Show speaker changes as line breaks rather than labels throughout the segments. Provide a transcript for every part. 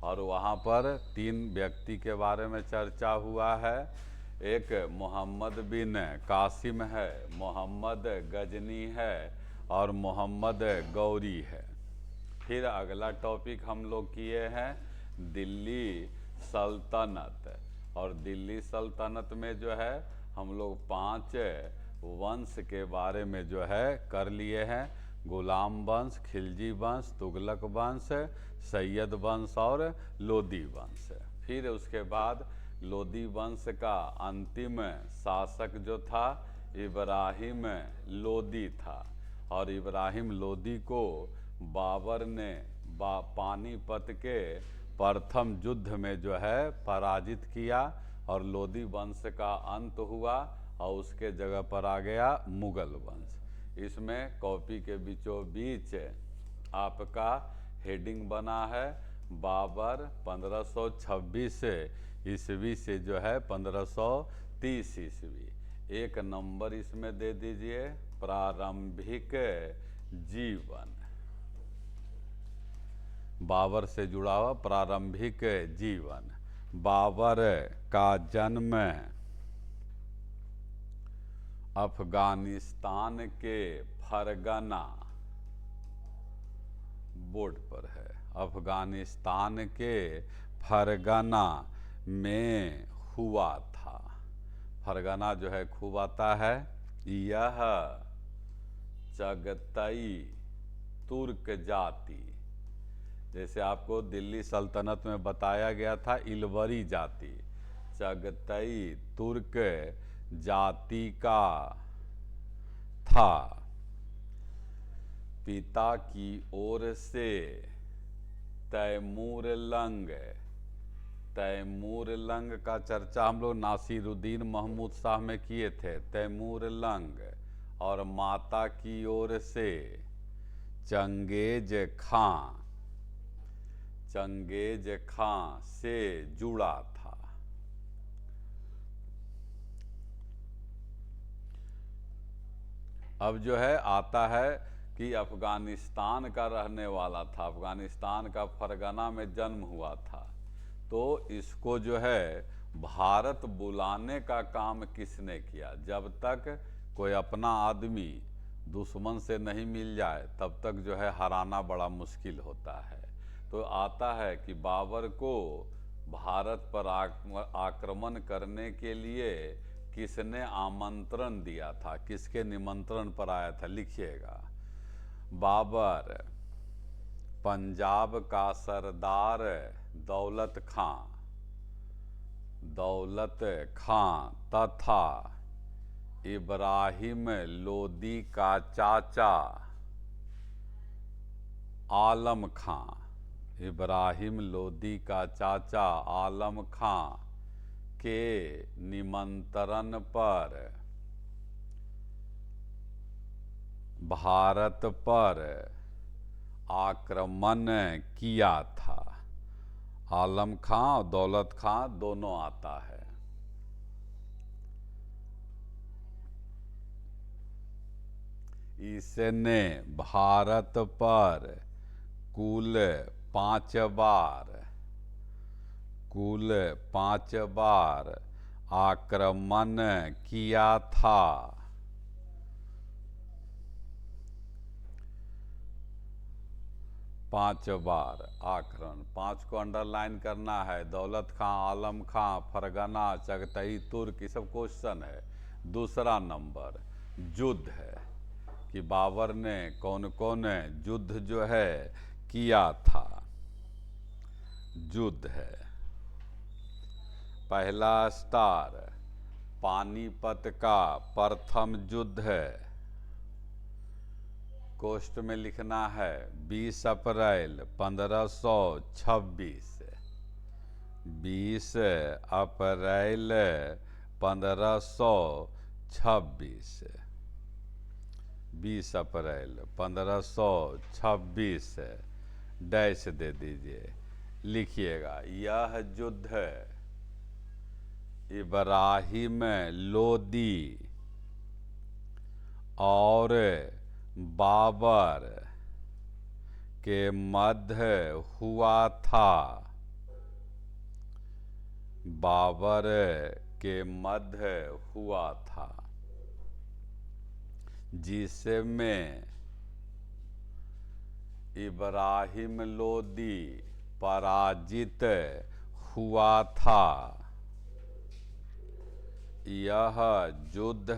और वहाँ पर 3 व्यक्ति के बारे में चर्चा हुआ है। एक मोहम्मद बिन कासिम है, मोहम्मद गजनी है और मोहम्मद गौरी है। फिर अगला टॉपिक हम लोग किए हैं दिल्ली सल्तनत। और दिल्ली सल्तनत में जो है हम लोग 5 वंश के बारे में जो है कर लिए हैं। गुलाम वंश, खिलजी वंश, तुगलक वंश, सैयद वंश और लोदी वंश। फिर उसके बाद लोदी वंश का अंतिम शासक जो था इब्राहिम लोदी था। और इब्राहिम लोदी को बाबर ने पानीपत के प्रथम युद्ध में जो है पराजित किया और लोदी वंश का अंत हुआ और उसके जगह पर आ गया मुगल वंश। इसमें कॉपी के बीचों बीच आपका हेडिंग बना है बाबर 1526 ईस्वी से जो है 1530 ईस्वी। एक नंबर इसमें दे दीजिए प्रारंभिक जीवन। बाबर से जुड़ा हुआ प्रारंभिक जीवन। बाबर का जन्म अफगानिस्तान के फरगना बोर्ड पर है। अफगानिस्तान के फरगना में हुआ था। फरगना जो है खूब आता है। यह चगतई तुर्क जाति, जैसे आपको दिल्ली सल्तनत में बताया गया था इलवरी जाति, चगतई तुर्क जाति का था। पिता की ओर से तैमूर लंग। तैमूर लंग का चर्चा हम लोग नासिरुद्दीन महमूद शाह में किए थे। तैमूर लंग। और माता की ओर से चंगेज खां। चंगेज खां से जुड़ा था। अब जो है आता है कि अफगानिस्तान का रहने वाला था, अफगानिस्तान का फरगना में जन्म हुआ था। तो इसको जो है भारत बुलाने का काम किसने किया? जब तक कोई अपना आदमी दुश्मन से नहीं मिल जाए तब तक जो है हराना बड़ा मुश्किल होता है। तो आता है कि बाबर को भारत पर आक्रमण करने के लिए किसने आमंत्रण दिया था, किसके निमंत्रण पर आया था? लिखिएगा। बाबर पंजाब का सरदार दौलत खां, दौलत खां तथा इब्राहिम लोदी का चाचा आलम खां, इब्राहिम लोदी का चाचा आलम खां के निमंत्रण पर भारत पर आक्रमण किया था। आलम खां और दौलत खां दोनों आता है। इसने भारत पर कुल 5 बार आक्रमण किया था। 5 बार आक्रमण। 5 को अंडरलाइन करना है। दौलत खां, आलम खां, फरगना, चगतई तुर्क, ये सब क्वेश्चन है। दूसरा नंबर युद्ध है कि बाबर ने कौन कौन युद्ध जो है किया था। युद्ध है। पहला स्टार पानीपत का प्रथम युद्ध है। कोष्ट में लिखना है 20 अप्रैल 1526। 20 अप्रैल 1526। 20 अप्रैल 1526 डैश दे दीजिए। लिखिएगा यह युद्ध इब्राहिम लोदी और बाबर के मध्य हुआ था। बाबर के मध्य हुआ था, जिसमें इब्राहिम लोदी पराजित हुआ था। यह युद्ध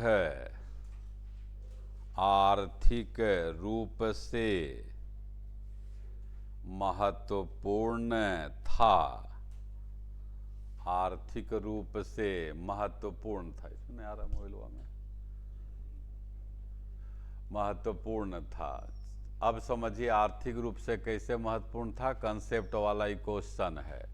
आर्थिक रूप से महत्वपूर्ण था। आर्थिक रूप से महत्वपूर्ण था, इसमें आ रहा मोबाइलवा में, महत्वपूर्ण था। अब समझिए आर्थिक रूप से कैसे महत्वपूर्ण था, कंसेप्ट वाला ही क्वेश्चन है।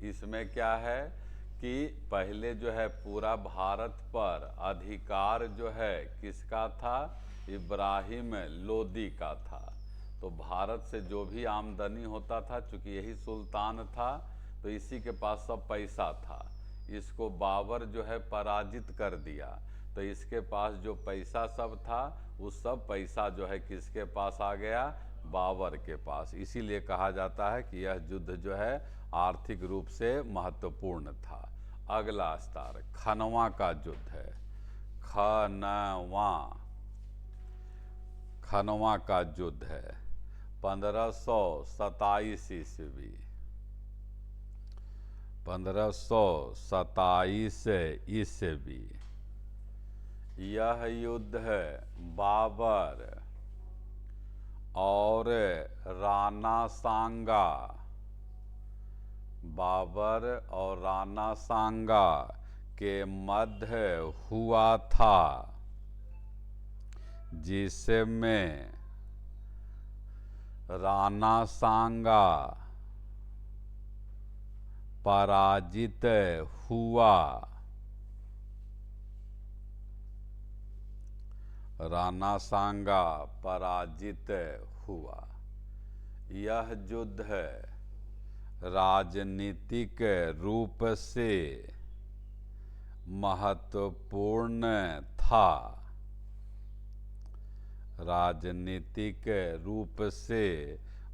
इसमें क्या है कि पहले जो है पूरा भारत पर अधिकार जो है किसका था, इब्राहिम लोदी का था। तो भारत से जो भी आमदनी होता था, चूंकि यही सुल्तान था तो इसी के पास सब पैसा था। इसको बाबर जो है पराजित कर दिया, तो इसके पास जो पैसा सब था उस सब पैसा जो है किसके पास आ गया, बाबर के पास। इसीलिए कहा जाता है कि यह युद्ध जो है आर्थिक रूप से महत्वपूर्ण था। अगला स्तर खनवा का युद्ध है। खनवा का युद्ध है 1527 ईस्वी। 1527 ईस्वी। यह युद्ध है बाबर और राणा सांगा, बाबर और राणा सांगा के मध्य हुआ था, जिसमें राणा सांगा पराजित हुआ। राणा सांगा पराजित हुआ। यह युद्ध राजनीतिक रूप से महत्वपूर्ण था। राजनीतिक रूप से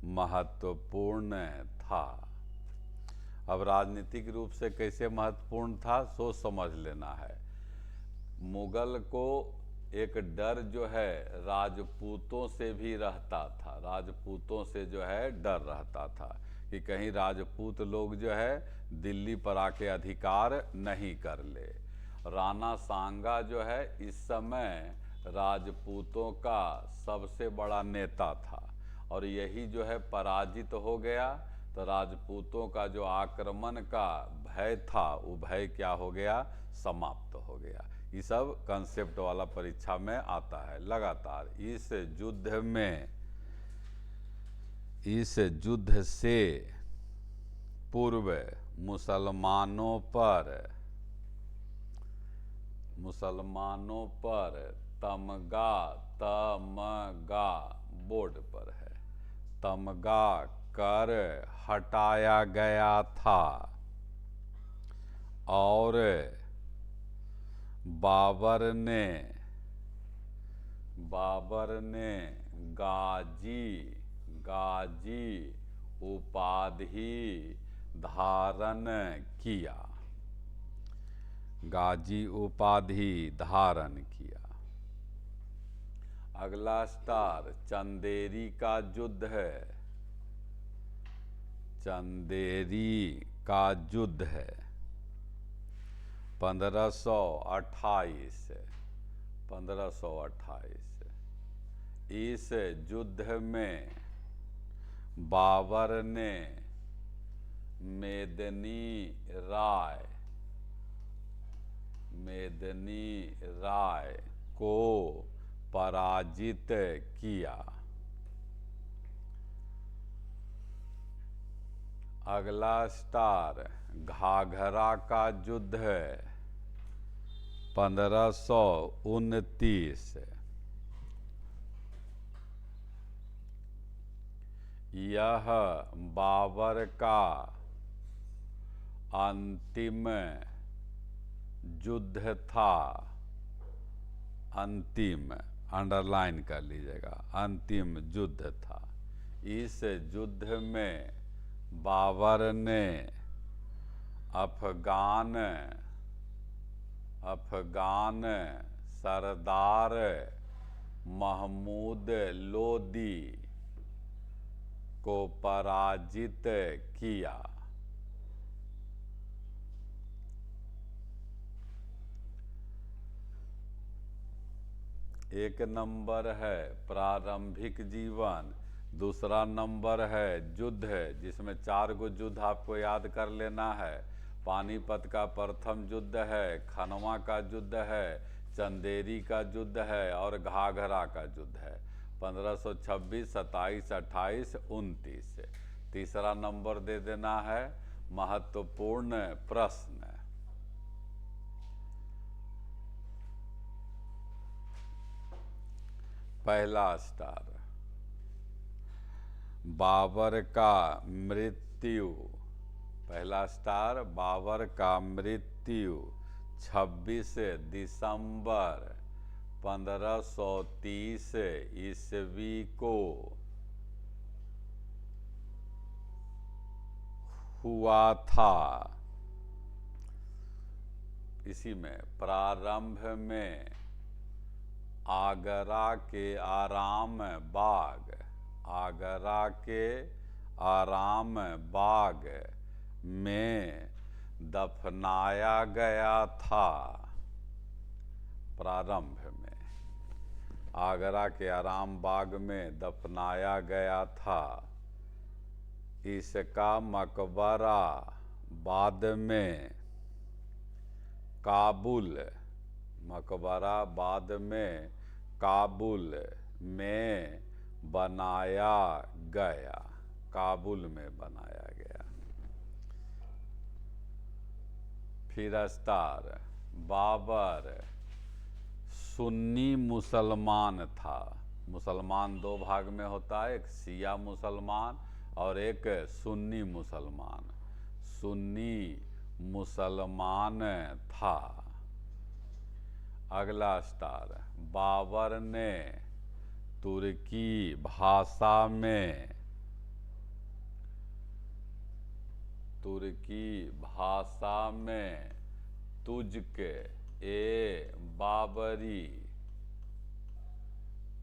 महत्वपूर्ण था। अब राजनीतिक रूप से कैसे महत्वपूर्ण था सो समझ लेना है। मुगल को एक डर जो है राजपूतों से भी रहता था। राजपूतों से जो है डर रहता था कि कहीं राजपूत लोग जो है दिल्ली पर आके अधिकार नहीं कर ले। राणा सांगा जो है इस समय राजपूतों का सबसे बड़ा नेता था और यही जो है पराजित हो गया। तो राजपूतों का जो आक्रमण का भय था वो भय क्या हो गया, समाप्त हो गया। ये सब कंसेप्ट वाला परीक्षा में आता है लगातार। इस युद्ध से पूर्व मुसलमानों पर तमगा बोर्ड पर है, तमगा कर हटाया गया था और बाबर ने गाजी उपाधि धारण किया। गाजी उपाधि धारण किया। अगला स्टार चंदेरी का युद्ध है। चंदेरी का युद्ध है 1528। इस युद्ध में बाबर ने मेदिनी राय को पराजित किया। अगला स्टार घाघरा का युद्ध है 1529। यह बाबर का अंतिम युद्ध था। अंतिम अंडरलाइन कर लीजिएगा, अंतिम युद्ध था। इस युद्ध में बाबर ने अफगान सरदार महमूद लोदी को पराजित किया। एक नंबर है प्रारंभिक जीवन, दूसरा नंबर है युद्ध, जिसमें 4 गो युद्ध आपको याद कर लेना है। पानीपत का प्रथम युद्ध है, खनवा का युद्ध है, चंदेरी का युद्ध है और घाघरा का युद्ध है। 1526, 27, 28, 29। तीसरा नंबर दे देना है महत्वपूर्ण प्रश्न। पहला स्टार, बाबर का मृत्यु। पहला स्टार, बाबर का मृत्यु 26 दिसंबर 1530 ईस्वी को हुआ था। इसी में प्रारंभ में आगरा के आराम बाग में दफनाया गया था। प्रारंभ में आगरा के आराम बाग में दफनाया गया था। इसका मकबरा बाद में काबुल में बनाया गया। फिर स्टार, बाबर सुन्नी मुसलमान था। मुसलमान 2 भाग में होता है, एक शिया मुसलमान और एक सुन्नी मुसलमान। सुन्नी मुसलमान था। अगला स्टार, बाबर ने तुर्की भाषा में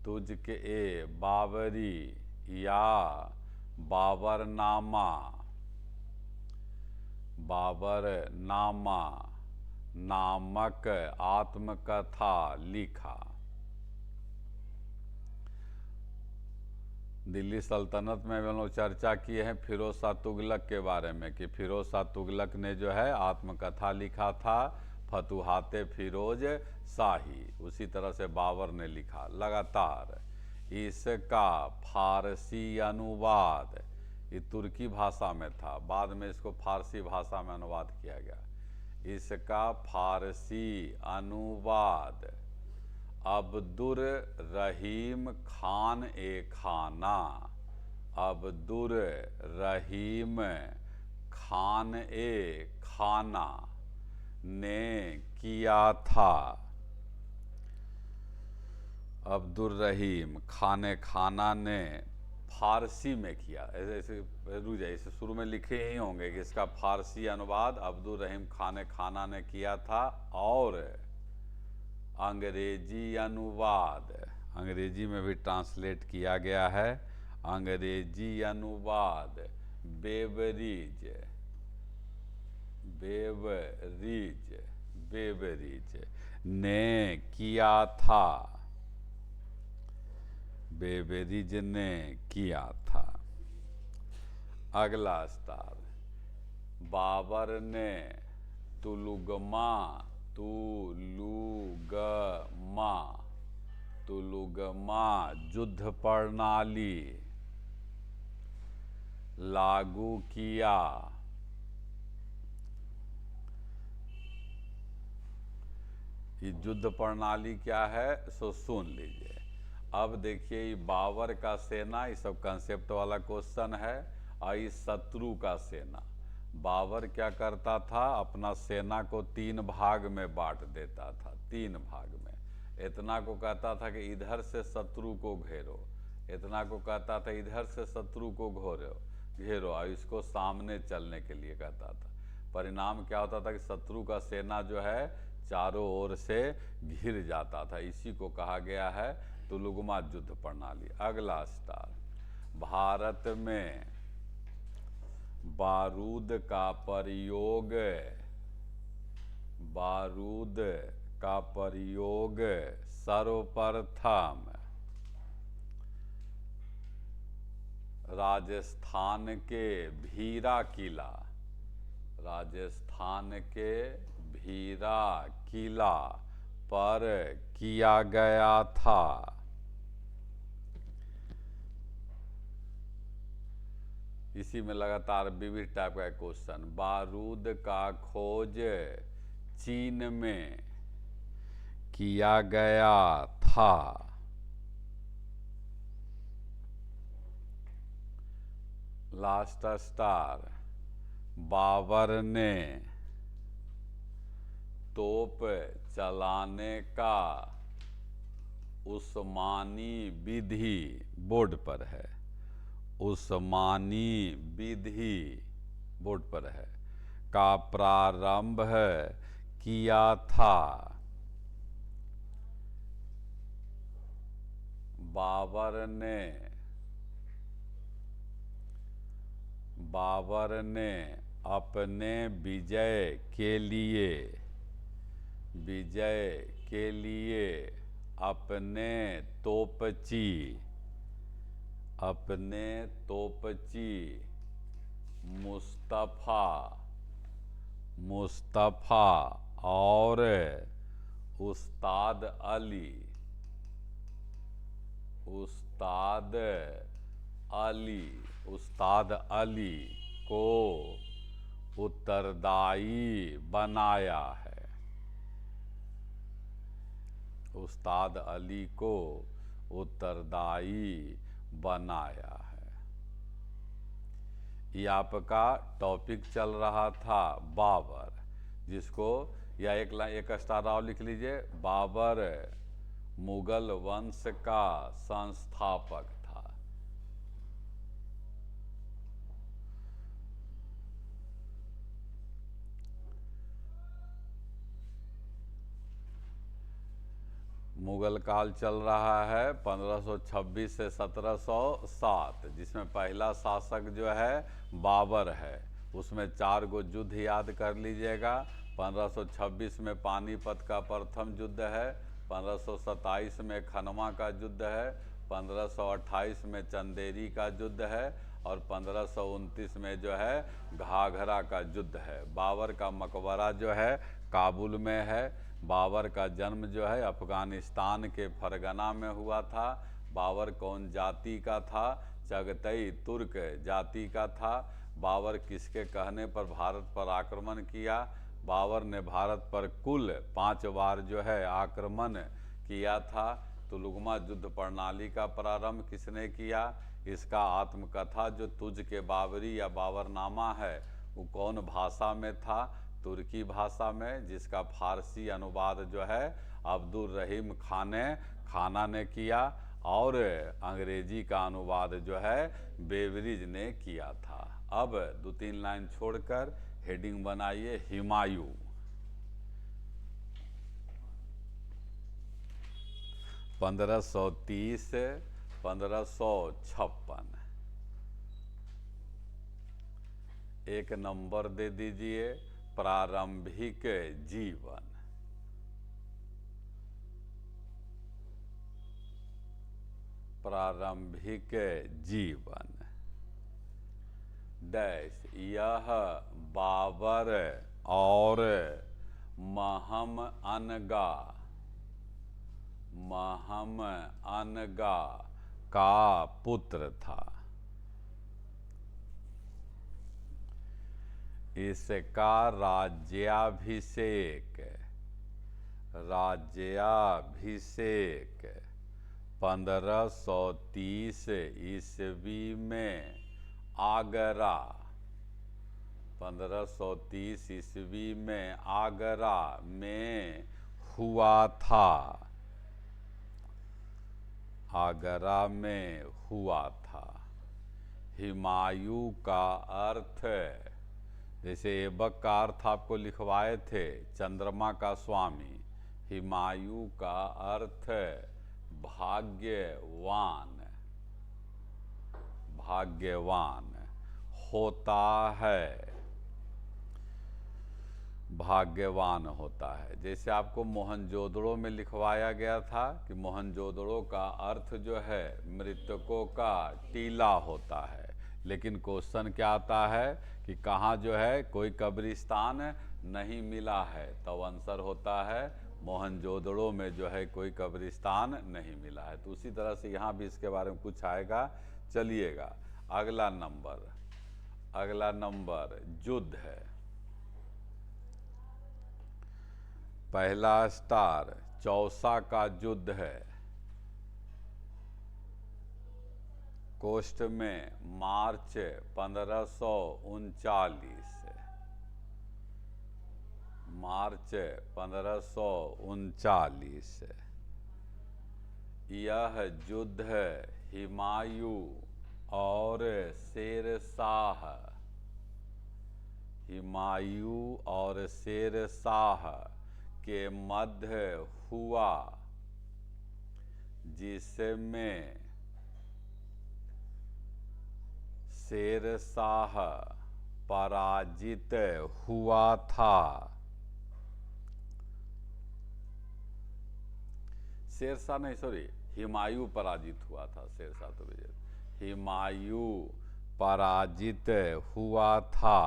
तुझके ए बाबरी या बाबरनामा नामक आत्मकथा लिखा। दिल्ली सल्तनत में हम लोग चर्चा किए हैं फिरोज शाह तुगलक के बारे में कि फिरोज शाह तुगलक ने जो है आत्मकथा लिखा था, फतुहाते फिरोज शाही। उसी तरह से बाबर ने लिखा। लगातार इसका फारसी अनुवाद, ये तुर्की भाषा में था, बाद में इसको फारसी भाषा में अनुवाद किया गया। इसका फारसी अनुवाद अब्दुर रहीम खान ए खाना ने किया था। अब्दुर रहीम खाना ने फारसी में किया। ऐसे रुक जाइए, इसे शुरू में लिखे ही होंगे कि इसका फारसी अनुवाद अब्दुर रहीम खाना ने किया था। और अंग्रेजी अनुवाद, अंग्रेजी में भी ट्रांसलेट किया गया है। अंग्रेजी अनुवाद बेवरीज ने किया था। बेवरीज ने किया था। अगला स्टार, बाबर ने तुलुगमा युद्ध प्रणाली लागू किया। ये युद्ध प्रणाली क्या है सो सुन लीजिए। अब देखिए, ये बाबर का सेना, ये सब कंसेप्ट वाला क्वेश्चन है। और ये शत्रु का सेना, बाबर क्या करता था, अपना सेना को 3 भाग में बांट देता था। 3 भाग में, इतना को कहता था कि इधर से शत्रु को घेरो, इतना को कहता था इधर से शत्रु को घेरो, और इसको सामने चलने के लिए कहता था। परिणाम क्या होता था कि शत्रु का सेना जो है चारों ओर से घिर जाता था। इसी को कहा गया है तुलुगमा युद्ध प्रणाली। अगला स्टार, भारत में बारूद का प्रयोग सर्वप्रथम राजस्थान के भीरा किला पर किया गया था। इसी में लगातार विविध टाइप का क्वेश्चन। बारूद का खोज चीन में किया गया था। लास्ट स्टार, बाबर ने तोप चलाने का उस्मानी विधि, बोर्ड पर है, उस्मानी विधि बोर्ड पर है, का प्रारंभ किया था। बाबर ने अपने विजय के लिए अपने तोपची मुस्तफा और उस्ताद अली को उत्तरदायी बनाया है। उस्ताद अली को उत्तरदायी बनाया है। ये आपका टॉपिक चल रहा था बाबर, जिसको या एक स्टार और लिख लीजिए, बाबर मुगल वंश का संस्थापक था। मुगल काल चल रहा है 1526 से 1707, जिसमें पहला शासक जो है बाबर है। उसमें 4 गो युद्ध याद कर लीजिएगा। 1526 में पानीपत का प्रथम युद्ध है, 1527 में खनवा का युद्ध है, 1528 में चंदेरी का युद्ध है और 1529 में जो है घाघरा का युद्ध है। बाबर का मकबरा जो है काबुल में है। बाबर का जन्म जो है अफगानिस्तान के फरगना में हुआ था। बाबर कौन जाति का था? चगतई तुर्क जाति का था। बाबर किसके कहने पर भारत पर आक्रमण किया? बाबर ने भारत पर कुल 5 बार जो है आक्रमण किया था। तुलुगमा युद्ध प्रणाली का प्रारंभ किसने किया? इसका आत्मकथा जो तुझ के बाबरी या बाबरनामा है वो कौन भाषा में था? तुर्की भाषा में, जिसका फारसी अनुवाद जो है अब्दुल रहीम खाना ने किया और अंग्रेजी का अनुवाद जो है बेवरिज ने किया था। अब 2-3 लाइन छोड़कर हेडिंग बनाइए, हुमायूं। 1530-1556। एक नंबर दे दीजिए, प्रारंभिक जीवन। डैश, यह बाबर और महम अनगा का पुत्र था। इसका राज्याभिषेक 1530 ईस्वी में आगरा में हुआ था। हुमायूं का अर्थ जैसे ऐबक का अर्थ आपको लिखवाए थे चंद्रमा का स्वामी, हुमायूं का अर्थ भाग्यवान, भाग्यवान होता है, भाग्यवान होता है। जैसे आपको मोहनजोदड़ो में लिखवाया गया था कि मोहनजोदड़ो का अर्थ जो है मृतकों का टीला होता है, लेकिन क्वेश्चन क्या आता है कि कहाँ जो है कोई कब्रिस्तान नहीं मिला है, तब आंसर होता है मोहनजोदड़ो में जो है कोई कब्रिस्तान नहीं मिला है। तो उसी तरह से यहाँ भी इसके बारे में कुछ आएगा। चलिएगा अगला नंबर, अगला नंबर युद्ध है। पहला स्टार चौसा का युद्ध है, कोष्ट में मार्च 1539, मार्च 1539। यह युद्ध हुमायूं और शेरशाह, हुमायूं और शेरशाह के मध्य हुआ, जिसमें शेरशाह पराजित हुआ था। शेरशाह नहीं, सॉरी, हुमायूं पराजित हुआ था, शेरशाह तो विजय। हुमायूं पराजित हुआ था।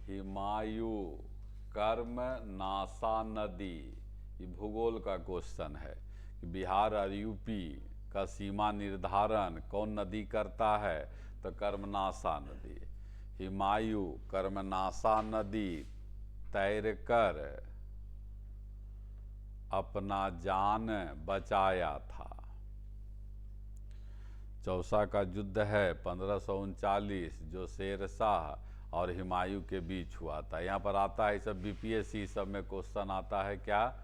हुमायूं कर्मनाशा नदी, ये भूगोल का क्वेश्चन है कि बिहार और यूपी का सीमा निर्धारण कौन नदी करता है, तो कर्मनाशा नदी। हुमायूं कर्मनाशा नदी तैरकर अपना जान बचाया था। चौसा का युद्ध है 1539, जो शेरशाह और हुमायूं के बीच हुआ था। यहाँ पर आता है सब बीपीएससी सब में क्वेश्चन आता है क्या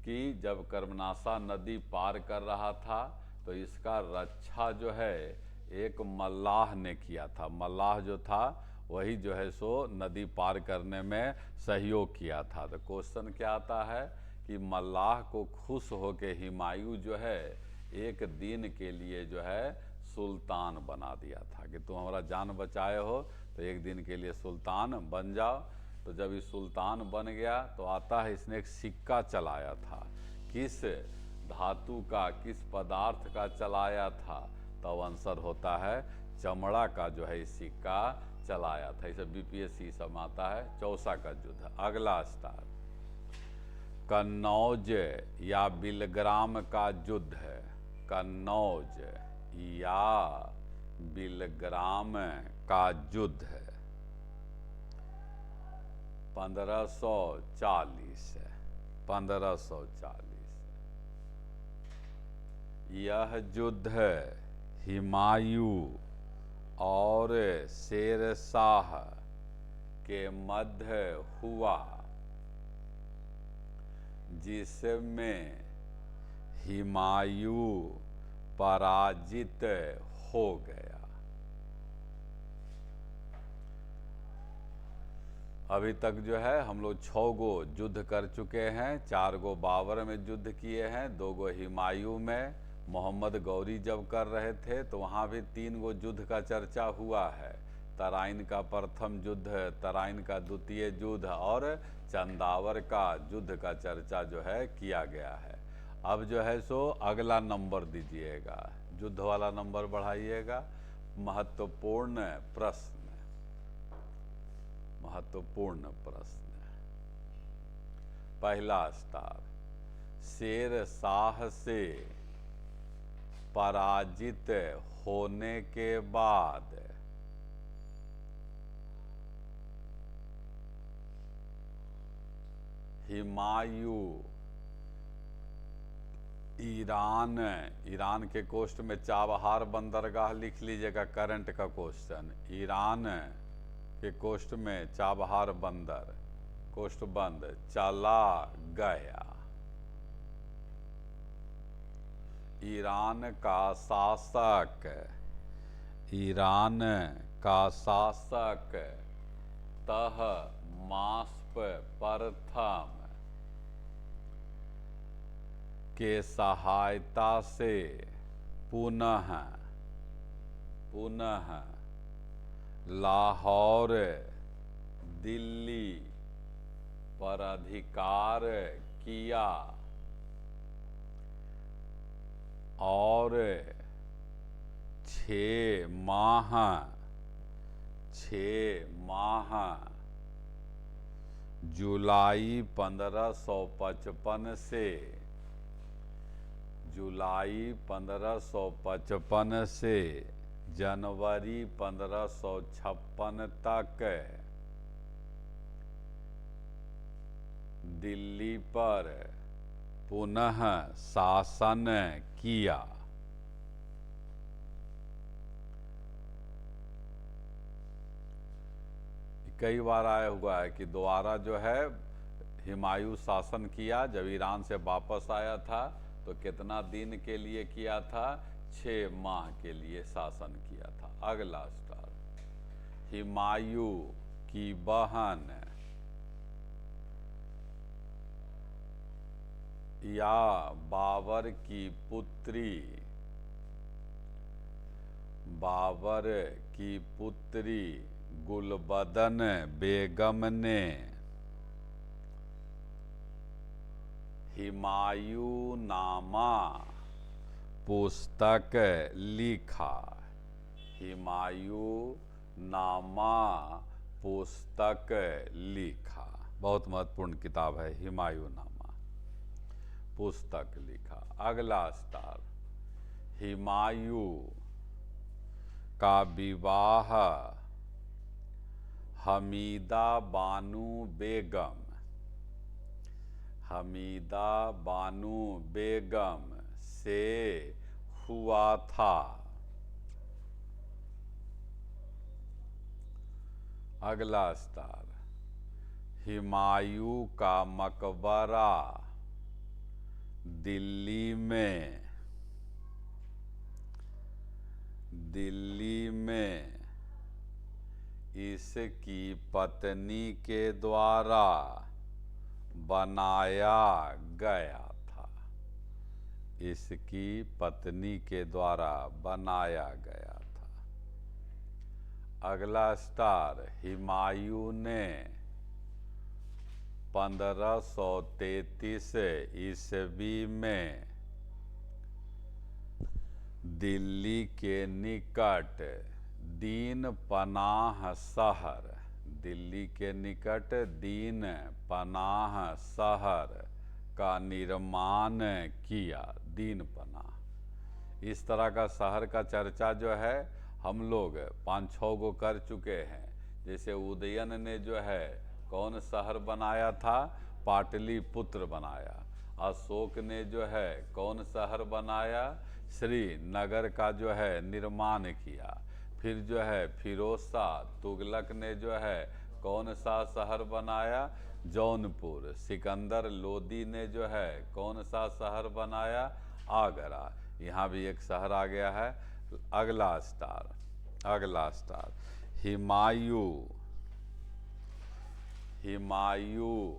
कि जब कर्मनाशा नदी पार कर रहा था तो इसका रक्षा जो है एक मल्लाह ने किया था। मल्लाह जो था वही जो है सो नदी पार करने में सहयोग किया था। तो क्वेश्चन क्या आता है कि मल्लाह को खुश होके हुमायूं जो है एक दिन के लिए जो है सुल्तान बना दिया था कि तुम हमारा जान बचाए हो तो एक दिन के लिए सुल्तान बन जाओ। तो जब ये सुल्तान बन गया तो आता है इसने एक सिक्का चलाया था। किस धातु का, किस पदार्थ का चलाया था, तब आंसर होता है चमड़ा का जो है सिक्का चलाया था। इसे बीपीएससी सब आता है। चौसा का युद्ध। अगला स्टार कन्नौज या बिलग्राम का युद्ध है। कन्नौज या बिलग्राम का युद्ध है 1540, 1540। यह युद्ध हुमायूं और शेरशाह के मध्य हुआ, जिसमें हुमायूं पराजित हो गया। अभी तक जो है हम लोग 6 गो युद्ध कर चुके हैं। 4 गो बाबर में युद्ध किए हैं, 2 गो हुमायूं में। मोहम्मद गौरी जब कर रहे थे तो वहाँ भी 3 गो युद्ध का चर्चा हुआ है। तराइन का प्रथम युद्ध, तराइन का द्वितीय युद्ध और चंदावर का युद्ध का चर्चा जो है किया गया है। अब जो है सो अगला नंबर दीजिएगा, युद्ध वाला नंबर बढ़ाइएगा। महत्वपूर्ण प्रश्न, महत्वपूर्ण प्रश्न। पहला स्टार शेरशाह से पराजित होने के बाद हुमायूं ईरान, ईरान के कोस्ट में चाबहार बंदरगाह लिख लीजिएगा, करंट का क्वेश्चन। ईरान के कोस्ट में चाबहार बंदर, कोस्ट बंद, चला गया। ईरान का शासक ईरान का शासक तहमास्प प्रथम के सहायता से पुनः लाहौर दिल्ली पर अधिकार किया और 6 माह जुलाई 1555 से जनवरी 1556 तक दिल्ली पर पुनः शासन किया। कई बार आया हुआ है कि दोबारा जो है हुमायूं शासन किया। जब ईरान से वापस आया था तो कितना दिन के लिए किया था? 6 माह के लिए शासन किया था। अगला स्टार, हुमायूं की बहन या बाबर की पुत्री गुलबदन बेगम ने हुमायूंनामा पुस्तक लिखा। हुमायूंनामा पुस्तक लिखा, बहुत महत्वपूर्ण किताब है हुमायूंनामा, पुस्तक लिखा। अगला स्टार, हुमायूं का विवाह हमीदा बानू बेगम से हुआ था। अगला स्टार, हुमायूं का मकबरा दिल्ली में इसकी पत्नी के द्वारा बनाया गया था। इसकी पत्नी के द्वारा बनाया गया था। अगला स्टार, हुमायूं ने 1533 ईस्वी में दिल्ली के निकट दीन पनाह शहर का निर्माण किया। दीन पनाह, इस तरह का शहर का चर्चा जो है हम लोग 5-6 गो कर चुके हैं। जैसे उदयन ने जो है कौन शहर बनाया था? पाटलिपुत्र बनाया। अशोक ने जो है कौन शहर बनाया? श्रीनगर का जो है निर्माण किया। फिर जो है फिरोज शाह तुगलक ने जो है कौन सा शहर बनाया? जौनपुर। सिकंदर लोदी ने जो है कौन सा शहर बनाया? आगरा। यहाँ भी एक शहर आ गया है। अगला स्टार, हुमायूं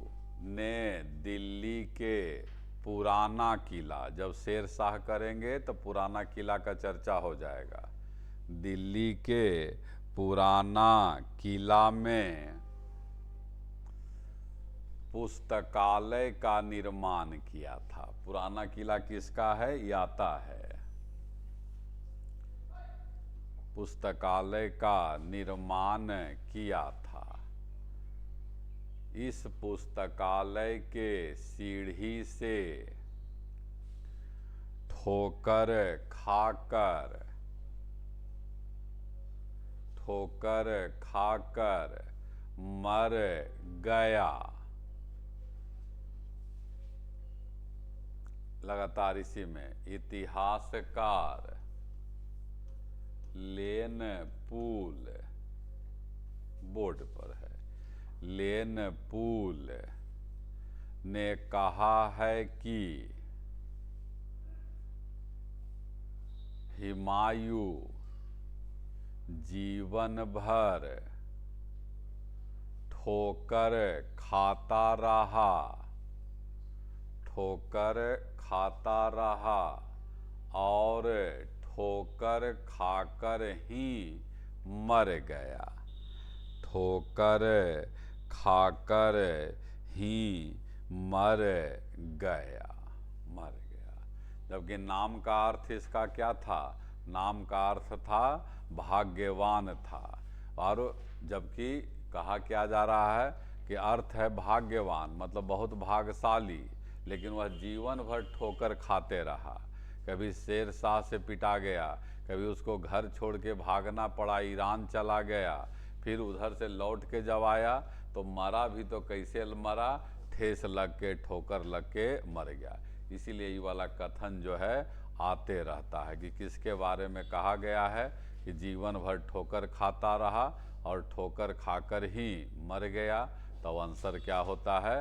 ने दिल्ली के पुराना किला, जब शेर शाह करेंगे तो पुराना किला का चर्चा हो जाएगा। दिल्ली के पुराना किला में पुस्तकालय का निर्माण किया था। पुराना किला किसका है? याता है। पुस्तकालय का निर्माण किया था। इस पुस्तकालय के सीढ़ी से ठोकर खाकर मर गया। लगातार इसी में इतिहासकार लेन पूल, बोर्ड पर है, लेन पूल ने कहा है कि हुमायूं जीवन भर ठोकर खाता रहा, ठोकर खाता रहा और ठोकर खाकर ही मर गया, ठोकर खाकर ही मर गया, मर गया। जबकि नाम का अर्थ इसका क्या था? नाम का अर्थ था भाग्यवान था, और जबकि कहा क्या जा रहा है कि अर्थ है भाग्यवान, मतलब बहुत भाग्यशाली, लेकिन वह जीवन भर ठोकर खाते रहा। कभी शेर शाह से पिटा गया, कभी उसको घर छोड़ के भागना पड़ा, ईरान चला गया, फिर उधर से लौट के जब आया तो मरा भी तो कैसे मरा? ठेस लग के, ठोकर लग के मर गया। इसीलिए ये वाला कथन जो है आते रहता है कि किसके बारे में कहा गया है कि जीवन भर ठोकर खाता रहा और ठोकर खाकर ही मर गया। तो आंसर क्या होता है?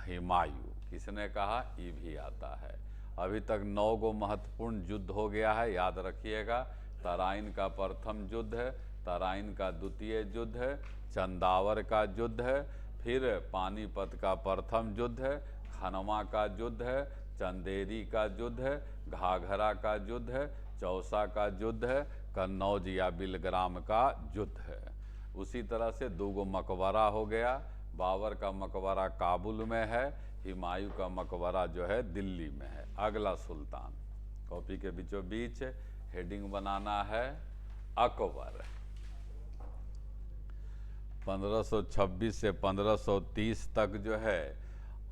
हुमायूं। किसने कहा? ये भी आता है। अभी तक 9 गो महत्वपूर्ण युद्ध हो गया है, याद रखिएगा। तराइन का प्रथम युद्ध है, तराइन का द्वितीय युद्ध है, चंदावर का युद्ध है, फिर पानीपत का प्रथम युद्ध है, खनवा का युद्ध है, चंदेरी का युद्ध है, घाघरा का युद्ध है, चौसा का युद्ध है, कन्नौज या बिलग्राम का युद्ध है। उसी तरह से 2 गो मकबरा हो गया। बाबर का मकबरा काबुल में है, हुमायूं का मकबरा जो है दिल्ली में है। अगला सुल्तान, कॉपी के बीचों बीच हेडिंग बनाना है अकबर। 1526 से 1530 तक जो है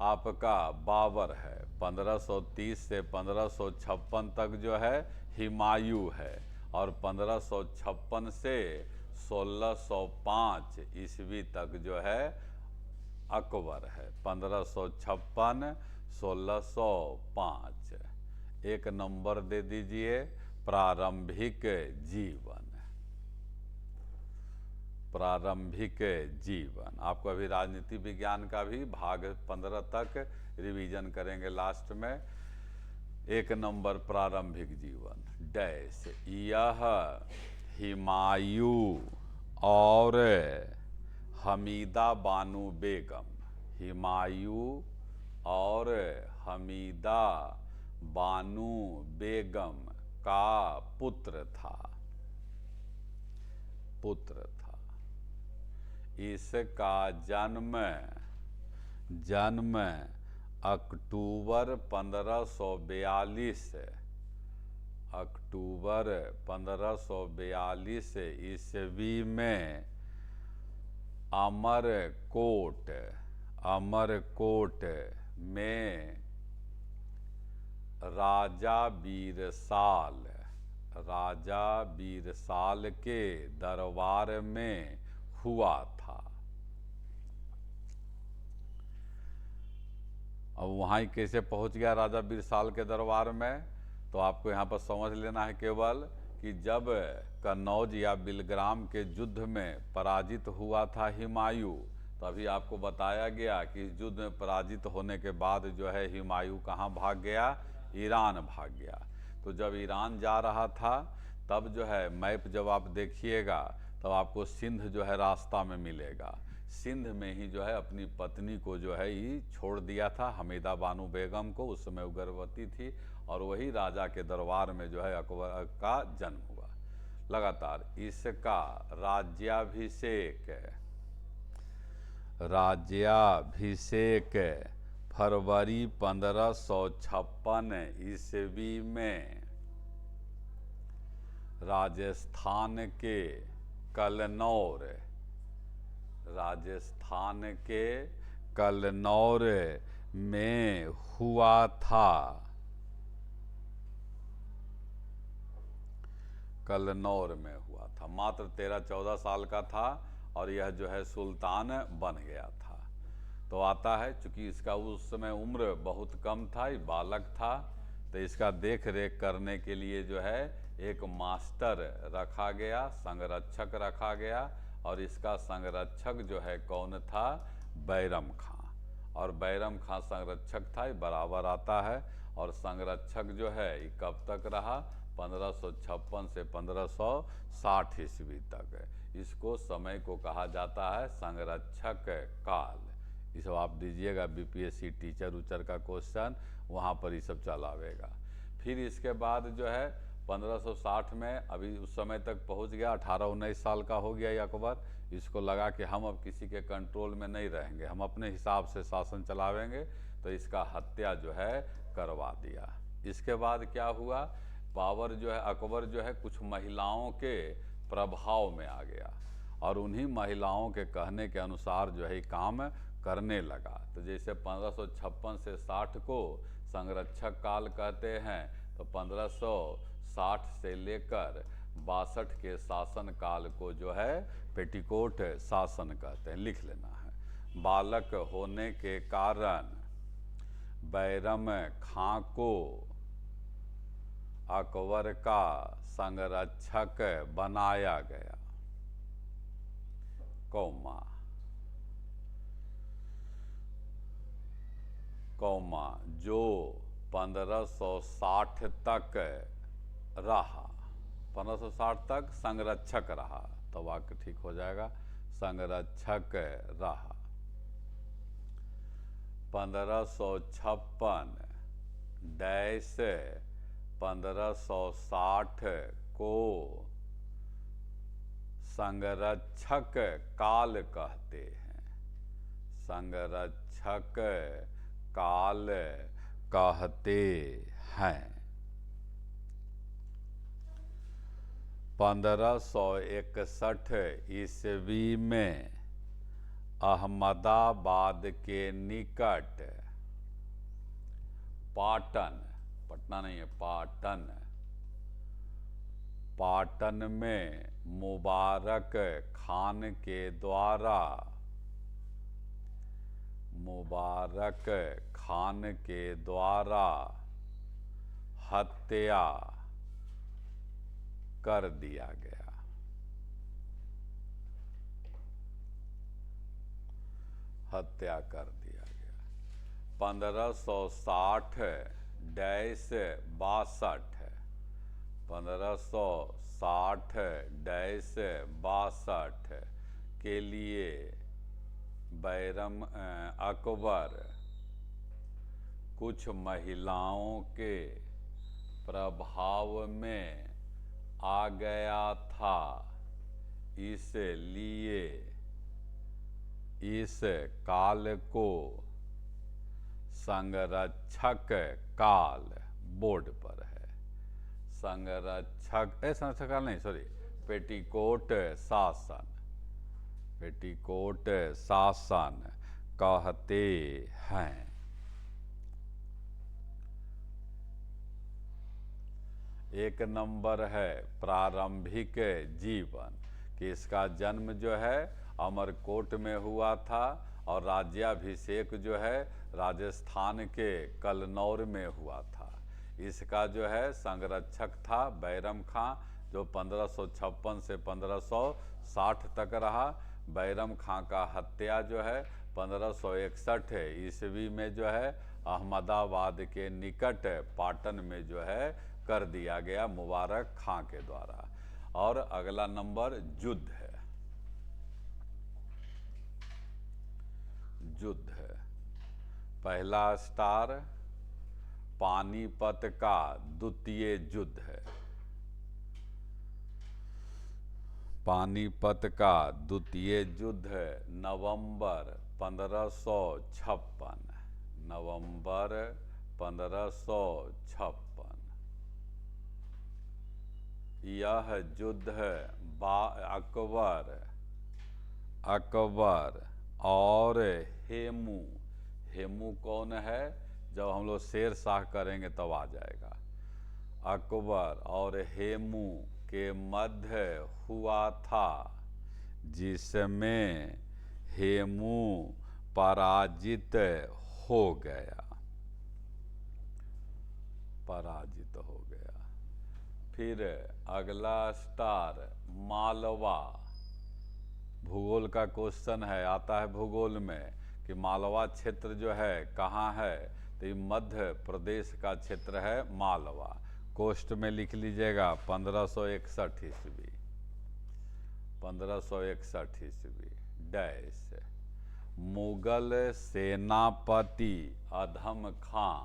आपका बाबर है, 1530 से 1556 तक जो है हुमायूं है, और 1556 से 1605 ईस्वी तक जो है अकबर है। 1556 1605। एक नंबर दे दीजिए प्रारंभिक जीवन। प्रारंभिक जीवन। आपको अभी राजनीति विज्ञान का भी भाग 15 तक रिवीजन करेंगे लास्ट में। एक नंबर प्रारंभिक जीवन डैश। यह हुमायूं और हमीदा बानो बेगम, हुमायूं और हमीदा बानो बेगम का पुत्र था, पुत्र था। इसका जन्म अक्टूबर 1542, अक्टूबर 1542 ईस्वी में अमरकोट, अमरकोट में राजा बीरसाल, राजा बीरसाल के दरबार में हुआ था। अब वहाँ ही कैसे पहुँच गया राजा बीरसाल के दरबार में? तो आपको यहाँ पर समझ लेना है केवल कि जब कन्नौज या बिलग्राम के युद्ध में पराजित हुआ था हुमायूं, तो अभी आपको बताया गया कि इस युद्ध में पराजित होने के बाद जो है हुमायूं कहाँ भाग गया? ईरान भाग गया। तो जब ईरान जा रहा था तब जो है मैप जब आप देखिएगा तब आपको सिंध जो है रास्ता में मिलेगा। सिंध में ही जो है अपनी पत्नी को जो है ये छोड़ दिया था, हमीदा बानो बेगम को। उस समय वो गर्भवती थी और वही राजा के दरबार में जो है अकबर का जन्म हुआ। लगातार इसका राज्याभिषेक, राज्याभिषेक फरवरी 1556 ईस्वी में राजस्थान के कलनौर, राजस्थान के कलनौर में हुआ था, कलनौर में हुआ था। मात्र 13-14 साल का था और यह जो है सुल्तान बन गया था। तो आता है, चूँकि इसका उस समय उम्र बहुत कम था, ये बालक था, तो इसका देख रेख करने के लिए जो है एक मास्टर रखा गया, संरक्षक रखा गया। और इसका संरक्षक जो है कौन था? बैरम खां। और बैरम खां संरक्षक था, ये बराबर आता है। और संरक्षक जो है ये कब तक रहा? 1556 से 1560 ईस्वी तक। इसको समय को कहा जाता है संरक्षक काल। ये सब आप दीजिएगा बीपीएससी टीचर उचर का क्वेश्चन, वहाँ पर ये सब चल आवेगा। फिर इसके बाद जो है 1560 में अभी उस समय तक पहुँच गया, 18-19 साल का हो गया अकबर। इसको लगा कि हम अब किसी के कंट्रोल में नहीं रहेंगे, हम अपने हिसाब से शासन चलावेंगे, तो इसका हत्या जो है करवा दिया। इसके बाद क्या हुआ, पावर जो है अकबर जो है कुछ महिलाओं के प्रभाव में आ गया और उन्हीं महिलाओं के कहने के अनुसार जो है काम करने लगा। तो जैसे 1556 से 60 को संरक्षक काल कहते हैं, तो 1560 से लेकर 62 के शासन काल को जो है पेटीकोट शासन कहते हैं, लिख लेना है। बालक होने के कारण बैरम खां को अकबर का संरक्षक बनाया गया, कौमा जो 1560 तक रहा, 1560 तक संरक्षक रहा, तो वाक्य ठीक हो जाएगा, संरक्षक रहा। 1556 डैश 1560 को संरक्षक काल कहते हैं, संरक्षक काल कहते हैं। 1561 ईस्वी में अहमदाबाद के निकट पाटन, पटना नहीं है पाटन, पाटन में मुबारक खान के द्वारा, मुबारक खान के द्वारा हत्या कर दिया गया। हत्या कर दिया गया। 1560 डैश 62, 1560 डैश 62 के लिए बैरम अकबर कुछ महिलाओं के प्रभाव में आ गया था, इसलिए इस काल को संरक्षक काल, बोर्ड पर है, संरक्षक संरक्षक काल नहीं सॉरी पेटीकोट शासन, पेटीकोट शासन कहते हैं। एक नंबर है प्रारंभिक जीवन, कि इसका जन्म जो है अमरकोट में हुआ था और राज्याभिषेक जो है राजस्थान के कलनौर में हुआ था। इसका जो है संरक्षक था बैरम खां, जो 1556 से 1560 तक रहा। बैरम खां का हत्या जो है 1561 ईस्वी में जो है अहमदाबाद के निकट पाटन में जो है कर दिया गया मुबारक खां के द्वारा। और अगला नंबर युद्ध है, युद्ध है। पहला स्टार पानीपत का द्वितीय युद्ध है, पानीपत का द्वितीय युद्ध नवंबर 1556, नवंबर 1556। यह युद्ध अकबर और हेमू, हेमू कौन है, जब हम लोग शेर शाह करेंगे तब आ जाएगा। अकबर और हेमू के मध्य हुआ था, जिसमें हेमू पराजित हो गया, पराजित हो गया। फिर अगला स्टार मालवा, भूगोल का क्वेश्चन है, आता है भूगोल में कि मालवा क्षेत्र जो है कहाँ है, तो ये मध्य प्रदेश का क्षेत्र है मालवा। कोष्ट में लिख लीजिएगा 1561 ईस्वी, 1561 ईस्वी डैश। मुगल सेनापति अधम खां,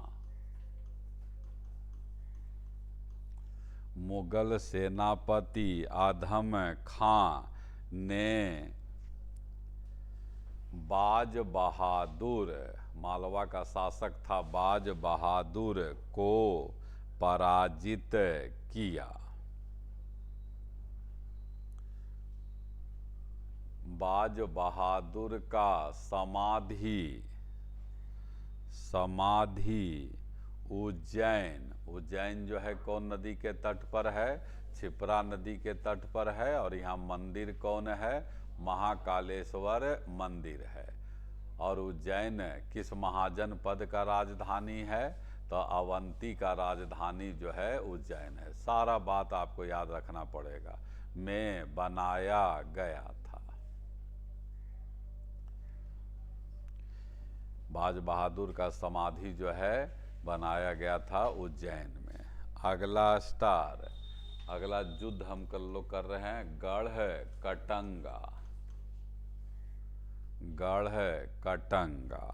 मुगल सेनापति आधम खां ने बाज बहादुर, मालवा का शासक था बाज बहादुर को पराजित किया। बाज बहादुर का समाधि, समाधि उज्जैन, उज्जैन जो है कौन नदी के तट पर है? क्षिप्रा नदी के तट पर है। और यहाँ मंदिर कौन है? महाकालेश्वर मंदिर है। और उज्जैन किस महाजनपद का राजधानी है? तो अवंती का राजधानी जो है उज्जैन है। सारा बात आपको याद रखना पड़ेगा। में बनाया गया था। बाज बहादुर का समाधि जो है बनाया गया था उज्जैन में। अगला स्टार, अगला युद्ध हम कल लोग कर रहे हैं गढ़ कटंगा, गढ़ कटंगा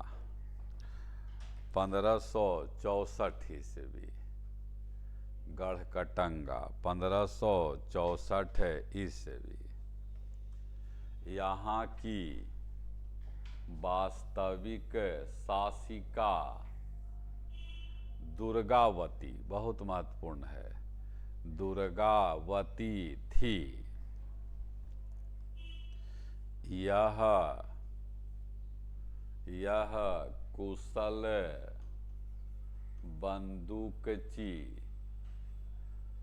1564 ईस्वी, गढ़ कटंगा 1564 ईस्वी। यहाँ की वास्तविक शासिका दुर्गावती, बहुत महत्वपूर्ण है, दुर्गावती थी। यह कुशल बंदूकची,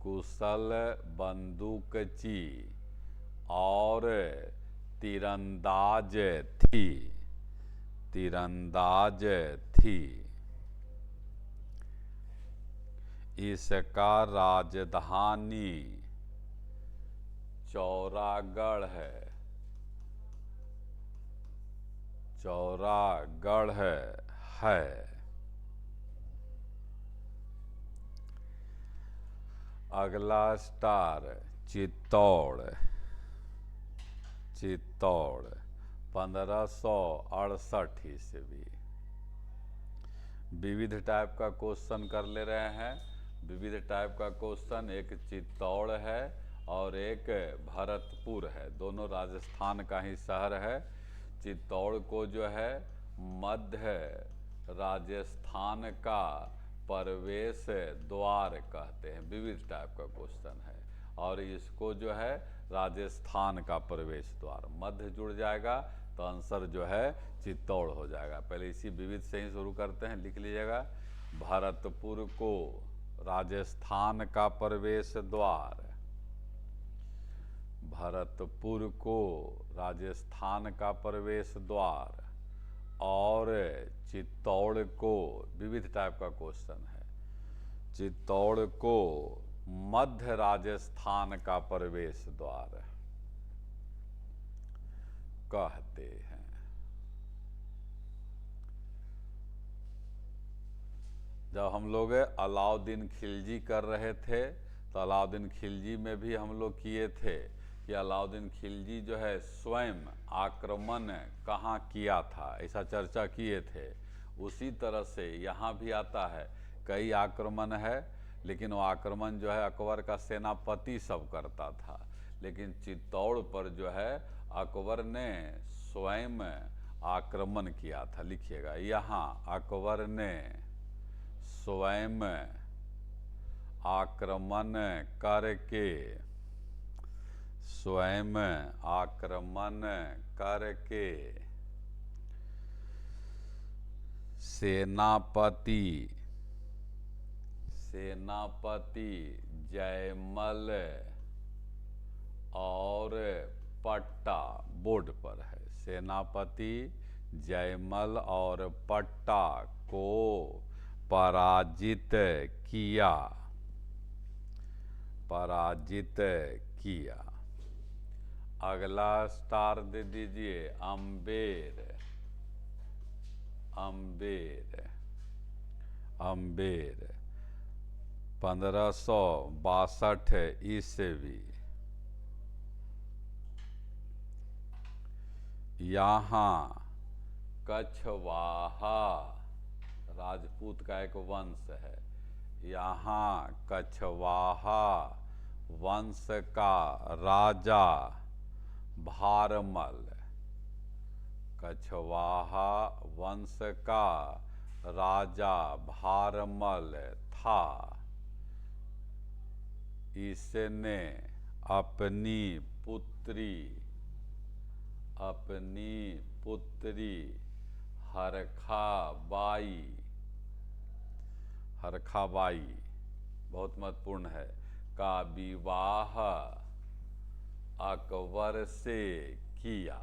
कुशल बंदूकची और तीरंदाज थी, तीरंदाज थी। इसका राजधानी चौरागढ़ है, चौरागढ़ है। अगला स्टार चित्तौड़, चित्तौड़ 1568 ईस्वी। विविध टाइप का क्वेश्चन कर ले रहे हैं, विविध टाइप का क्वेश्चन। एक चित्तौड़ है और एक भरतपुर है, दोनों राजस्थान का ही शहर है। चित्तौड़ को जो है मध्य राजस्थान का प्रवेश द्वार कहते हैं। विविध टाइप का क्वेश्चन है और इसको जो है राजस्थान का प्रवेश द्वार, मध्य जुड़ जाएगा तो आंसर जो है चित्तौड़ हो जाएगा। पहले इसी विविध से ही शुरू करते हैं, लिख लीजिएगा। भरतपुर को राजस्थान का प्रवेश द्वार, भरतपुर को राजस्थान का प्रवेश द्वार और चित्तौड़ को, विविध टाइप का क्वेश्चन है, चित्तौड़ को मध्य राजस्थान का प्रवेश द्वार कहते हैं। जब हम लोग अलाउद्दीन खिलजी कर रहे थे तो अलाउद्दीन खिलजी में भी हम लोग किए थे कि अलाउद्दीन खिलजी जो है स्वयं आक्रमण कहाँ किया था, ऐसा चर्चा किए थे। उसी तरह से यहाँ भी आता है, कई आक्रमण है लेकिन वो आक्रमण जो है अकबर का सेनापति सब करता था, लेकिन चित्तौड़ पर जो है अकबर ने स्वयं आक्रमण किया था। लिखिएगा, यहाँ अकबर ने स्वयं आक्रमण करके, स्वयं आक्रमण करके सेनापति, सेनापति जयमल और पट्टा, बोर्ड पर है, सेनापति जयमल और पट्टा को पराजित किया, पराजित किया। अगला स्टार दे दीजिए अम्बेर, अम्बेर, अम्बेर 1562 ईस्वी यहाँ कछवाहा राजपूत का एक वंश है। यहाँ कछवाहा वंश का राजा भारमल, कछवाहा वंश का राजा भारमल था। इसने अपनी पुत्री हरखाबाई बहुत महत्वपूर्ण है, का विवाह अकबर से किया।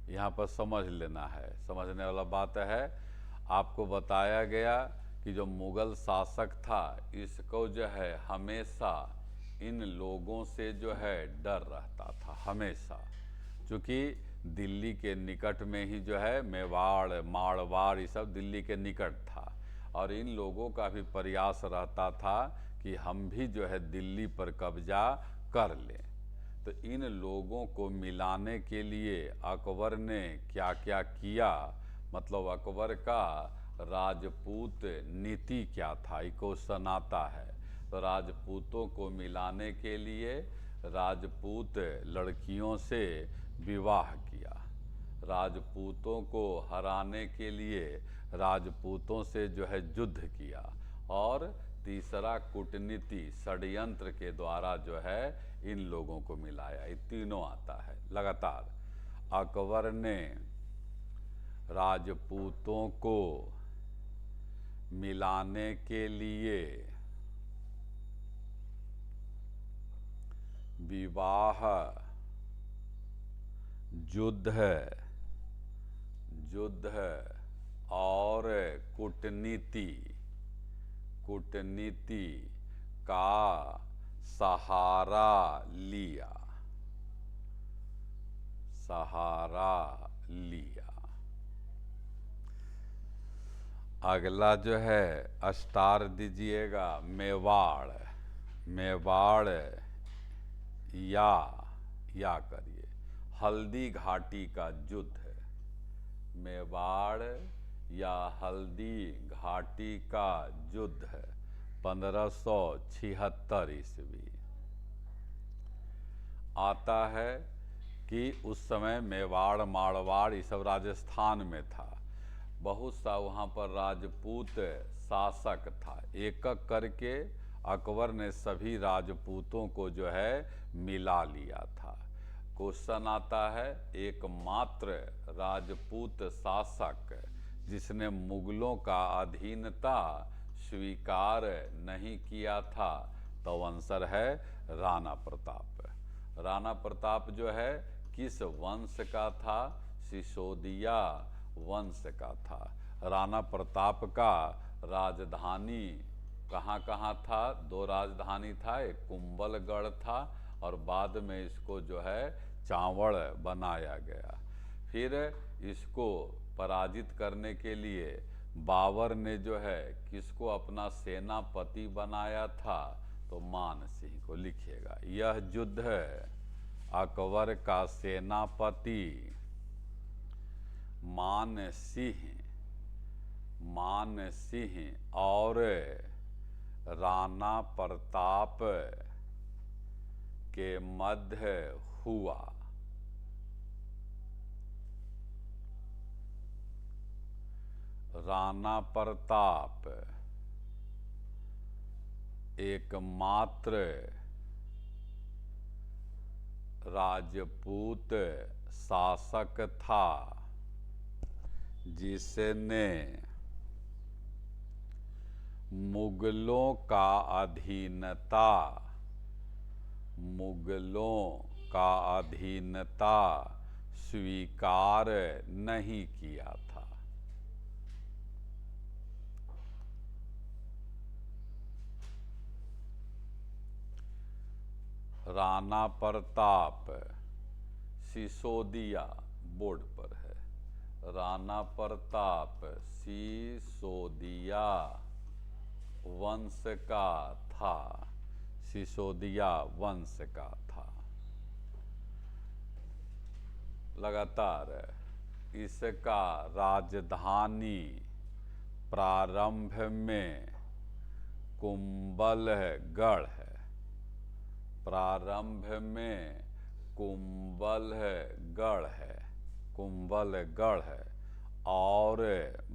यहाँ पर समझ लेना है, समझने वाला बात है। आपको बताया गया कि जो मुगल शासक था इसको जो है हमेशा इन लोगों से जो है डर रहता था हमेशा, क्योंकि दिल्ली के निकट में ही जो है मेवाड़ मारवाड़ ये सब दिल्ली के निकट था, और इन लोगों का भी प्रयास रहता था कि हम भी जो है दिल्ली पर कब्जा कर लें। तो इन लोगों को मिलाने के लिए अकबर ने क्या क्या किया, मतलब अकबर का राजपूत नीति क्या था, ये क्वेश्चन आता है। तो राजपूतों को मिलाने के लिए राजपूत लड़कियों से विवाह किया, राजपूतों को हराने के लिए राजपूतों से जो है युद्ध किया, और तीसरा कूटनीति षड्यंत्र के द्वारा जो है इन लोगों को मिलाया। ये तीनों आता है लगातार। अकबर ने राजपूतों को मिलाने के लिए विवाह, युद्ध और कूटनीति का सहारा लिया। अगला जो है स्टार दीजिएगा, मेवाड़ या करिए हल्दी घाटी का युद्ध, मेवाड़ या हल्दी घाटी का युद्ध 1576 ईस्वी आता है कि उस समय मेवाड़ मारवाड़ ये सब राजस्थान में था। बहुत सा वहाँ पर राजपूत शासक था। एक एक करके अकबर ने सभी राजपूतों को जो है मिला लिया था। क्वेश्चन आता है, एकमात्र राजपूत शासक जिसने मुगलों का अधीनता स्वीकार नहीं किया था, तो आंसर है राणा प्रताप। राणा प्रताप जो है किस वंश का था? सिसोदिया वंश का था। राणा प्रताप का राजधानी कहाँ कहाँ था? दो राजधानी था, एक कुंभलगढ़ था और बाद में इसको जो है चावड़ बनाया गया। फिर इसको पराजित करने के लिए बाबर ने जो है किसको अपना सेनापति बनाया था? तो मान सिंह को लिखिएगा। यह युद्ध अकबर का सेनापति मान सिंह और राणा प्रताप के मध्य हुआ। राणा प्रताप एकमात्र राजपूत शासक था जिसने मुगलों का अधीनता स्वीकार नहीं किया था। राणा प्रताप सिसोदिया बोर्ड पर है। राणा प्रताप सिसोदिया वंश का था, सिसोदिया वंश का था। लगातार इसका राजधानी प्रारंभ में कुंभलगढ़ है, प्रारंभ में कुंभलगढ़ है, कुंभलगढ़ है, और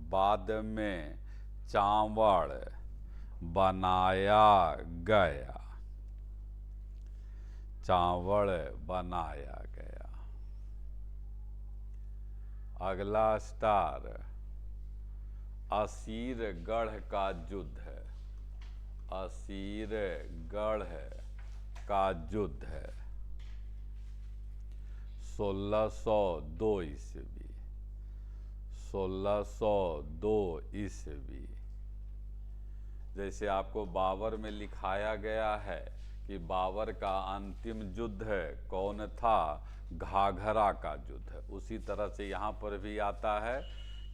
बाद में चावड़ बनाया गया, चावड़ बनाया गया। अगला स्टार असीरगढ़ का युद्ध है, असीरगढ़ का युद्ध है 1602 ईस्वी, 1602 ईस्वी। जैसे आपको बाबर में लिखाया गया है कि बाबर का अंतिम युद्ध कौन था, घाघरा का युद्ध है, उसी तरह से यहाँ पर भी आता है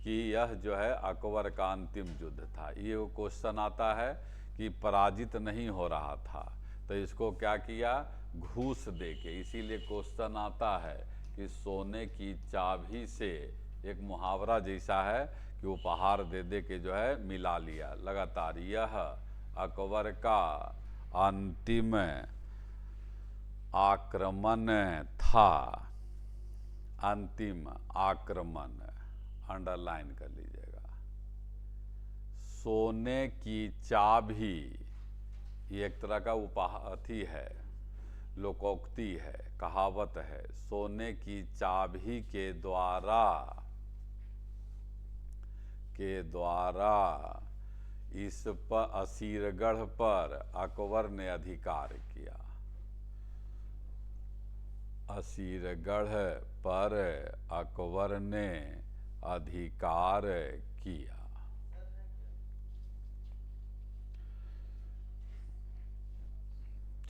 कि यह जो है अकबर का अंतिम युद्ध था। ये वो क्वेश्चन आता है कि पराजित नहीं हो रहा था तो इसको क्या किया, घूस दे के, इसीलिए क्वेश्चन आता है कि सोने की चाबी से, एक मुहावरा जैसा है कि उपहार दे दे के जो है मिला लिया। लगातार यह अकबर का अंतिम आक्रमण था, अंतिम आक्रमण, अंडरलाइन कर लीजिएगा। सोने की चाबी ये एक तरह का उपहाथी है, लोकोक्ति है, कहावत है। सोने की चाबी के द्वारा इस पर असीरगढ़ पर अकबर ने अधिकार किया, असीरगढ़ पर अकबर ने अधिकार किया।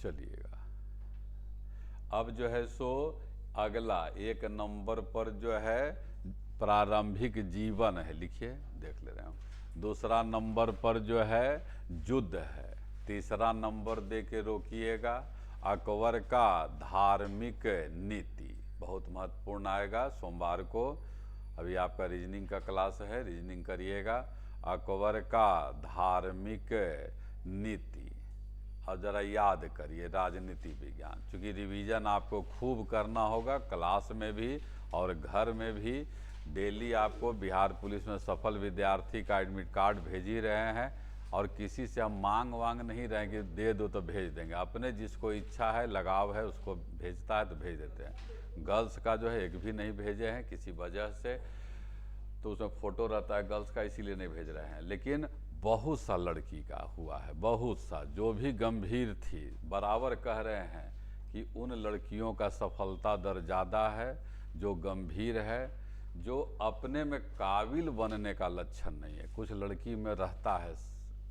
चलिएगा, अब जो है सो अगला 1 नंबर पर जो है प्रारंभिक जीवन है, लिखिए देख ले रहे हैं। दूसरा नंबर पर जो है युद्ध है। तीसरा नंबर दे के रोकिएगा, अकबर का धार्मिक नीति, बहुत महत्वपूर्ण आएगा सोमवार को। अभी आपका रीजनिंग का क्लास है, रीजनिंग करिएगा। अकबर का धार्मिक नीति, और ज़रा याद करिए राजनीति विज्ञान, क्योंकि रिवीजन आपको खूब करना होगा क्लास में भी और घर में भी। डेली आपको बिहार पुलिस में सफल विद्यार्थी का एडमिट कार्ड भेज ही रहे हैं, और किसी से हम मांग नहीं रहे हैं कि दे दो तो भेज देंगे। अपने जिसको इच्छा है, लगाव है, उसको भेजता है तो भेज देते हैं। गर्ल्स का जो है एक भी नहीं भेजे हैं किसी वजह से, तो उसमें फ़ोटो रहता है गर्ल्स का, इसीलिए नहीं भेज रहे हैं। लेकिन बहुत सा लड़की का हुआ है, बहुत सा, जो भी गंभीर थी। बराबर कह रहे हैं कि उन लड़कियों का सफलता दर ज़्यादा है जो गंभीर है, जो अपने में काबिल बनने का लक्षण नहीं है। कुछ लड़की में रहता है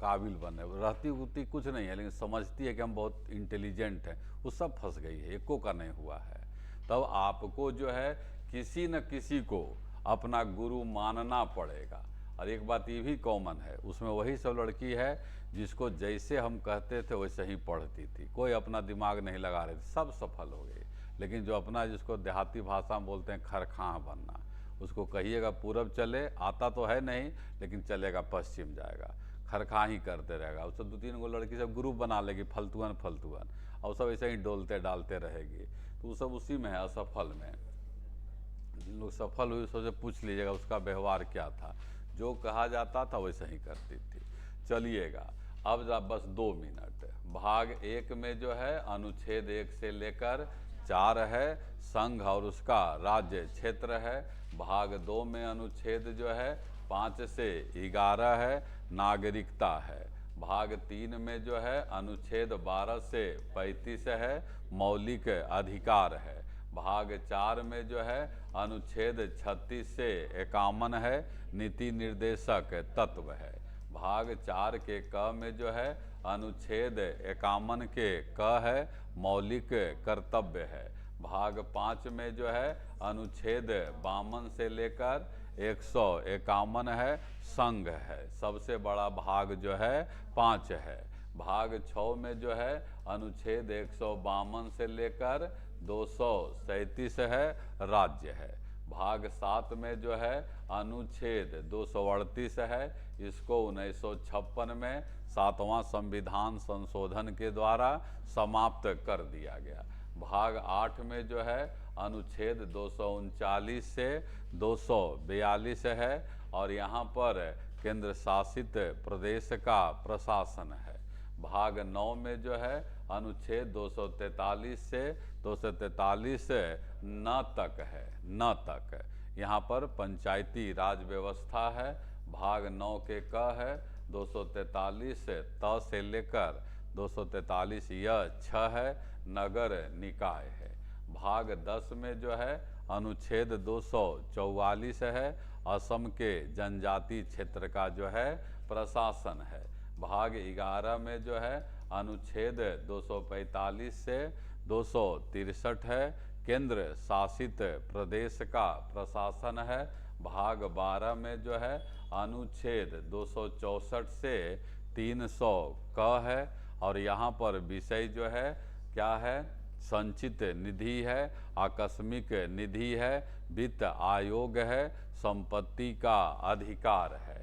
काबिल बनने, रहती होती कुछ नहीं है, लेकिन समझती है कि हम बहुत इंटेलिजेंट हैं, वो सब फंस गई है, एको का नहीं हुआ है। तब आपको जो है किसी न किसी को अपना गुरु मानना पड़ेगा। और एक बात ये भी कॉमन है, उसमें वही सब लड़की है जिसको जैसे हम कहते थे वैसे ही पढ़ती थी, कोई अपना दिमाग नहीं लगा रही थी, सब सफल हो गई। लेकिन जो अपना, जिसको देहाती भाषा में बोलते हैं खरखां बनना, उसको कहिएगा पूरब चले, आता तो है नहीं लेकिन चलेगा पश्चिम जाएगा, खरखां ही करते रहेगा। उसको 2-3 गो लड़की सब ग्रुप बना लेगी, फलतुअन, और सब ऐसे ही डोलते डालते रहेगी, तो वो सब उसी में है, असफल में। जिन लोग सफल हुई उससे पूछ लीजिएगा उसका व्यवहार क्या था, जो कहा जाता था वैसे ही करती थी। चलिएगा, अब बस 2 मिनट। भाग 1 में जो है अनुच्छेद 1 से लेकर 4 है, संघ और उसका राज्य क्षेत्र है। भाग 2 में अनुच्छेद जो है 5 से 11 है, नागरिकता है। भाग 3 में जो है अनुच्छेद 12 से 35 है, मौलिक अधिकार है। भाग 4 में जो है अनुच्छेद 36 से 51 है, नीति निर्देशक तत्व है। भाग 4 के क में जो है अनुच्छेद 51 के क है, मौलिक कर्तव्य है। भाग 5 में जो है अनुच्छेद 52 से लेकर 151 है, संघ है। सबसे बड़ा भाग जो है 5 है। भाग 6 में जो है अनुच्छेद 152 से लेकर 237 है, राज्य है। भाग 7 में जो है अनुच्छेद 238 है, इसको 1956 में 7वां संविधान संशोधन के द्वारा समाप्त कर दिया गया। भाग 8 में जो है अनुच्छेद 239 से 242 है और यहाँ पर केंद्र शासित प्रदेश का प्रशासन है। भाग 9 में जो है अनुच्छेद 243 से 243 न तक है, न तक यहाँ पर पंचायती राज व्यवस्था है। भाग 9 के क है 243 त से लेकर 243 य 6 है, नगर निकाय है। भाग 10 में जो है अनुच्छेद 244 है, असम के जनजाति क्षेत्र का जो है प्रशासन है। भाग 11 में जो है अनुच्छेद 245 से 263 है, केंद्र शासित प्रदेश का प्रशासन है। भाग 12 में जो है अनुच्छेद 264 से 300 क है और यहाँ पर विषय जो है क्या है, संचित निधि है, आकस्मिक निधि है, वित्त आयोग है, संपत्ति का अधिकार है।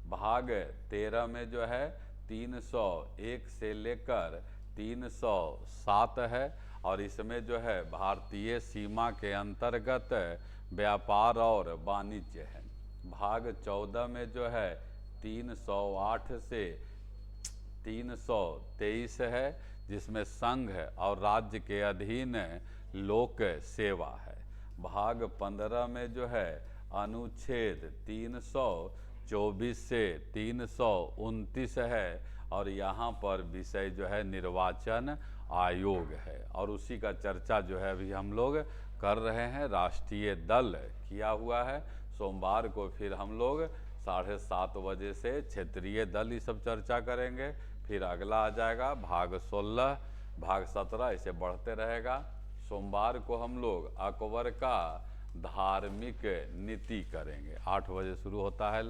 भाग 13 में जो है 301 से लेकर 307 है और इसमें जो है भारतीय सीमा के अंतर्गत व्यापार और वाणिज्य है। भाग 14 में जो है 308 से 323 है, जिसमें संघ और राज्य के अधीन लोक सेवा है। भाग 15 में जो है अनुच्छेद 324 से 329 है और यहाँ पर विषय जो है निर्वाचन आयोग है और उसी का चर्चा जो है अभी हम लोग कर रहे हैं। राष्ट्रीय दल किया हुआ है। सोमवार को फिर हम लोग 7:30 बजे से क्षेत्रीय दल ये सब चर्चा करेंगे। फिर अगला आ जाएगा भाग 16, भाग 17, ऐसे बढ़ते रहेगा। सोमवार को हम लोग अकबर का धार्मिक नीति करेंगे। 8 बजे शुरू होता है,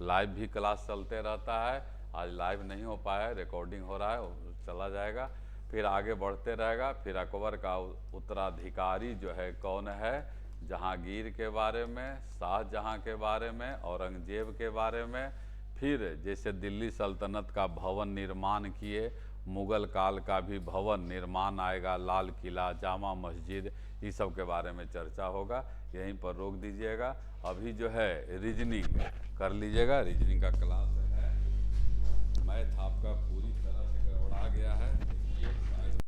लाइव भी क्लास चलते रहता है। आज लाइव नहीं हो पाया, रिकॉर्डिंग हो रहा है, चला जाएगा। फिर आगे बढ़ते रहेगा। फिर अकबर का उत्तराधिकारी जो है कौन है, जहांगीर के बारे में, शाहजहां के बारे में, औरंगजेब के बारे में। फिर जैसे दिल्ली सल्तनत का भवन निर्माण किए, मुगल काल का भी भवन निर्माण आएगा, लाल किला, जामा मस्जिद, इस सब के बारे में चर्चा होगा। यहीं पर रोक दीजिएगा। अभी जो है रीजनिंग कर लीजिएगा। रीजनिंग का क्लास है, मैथ आपका पूरी तरह से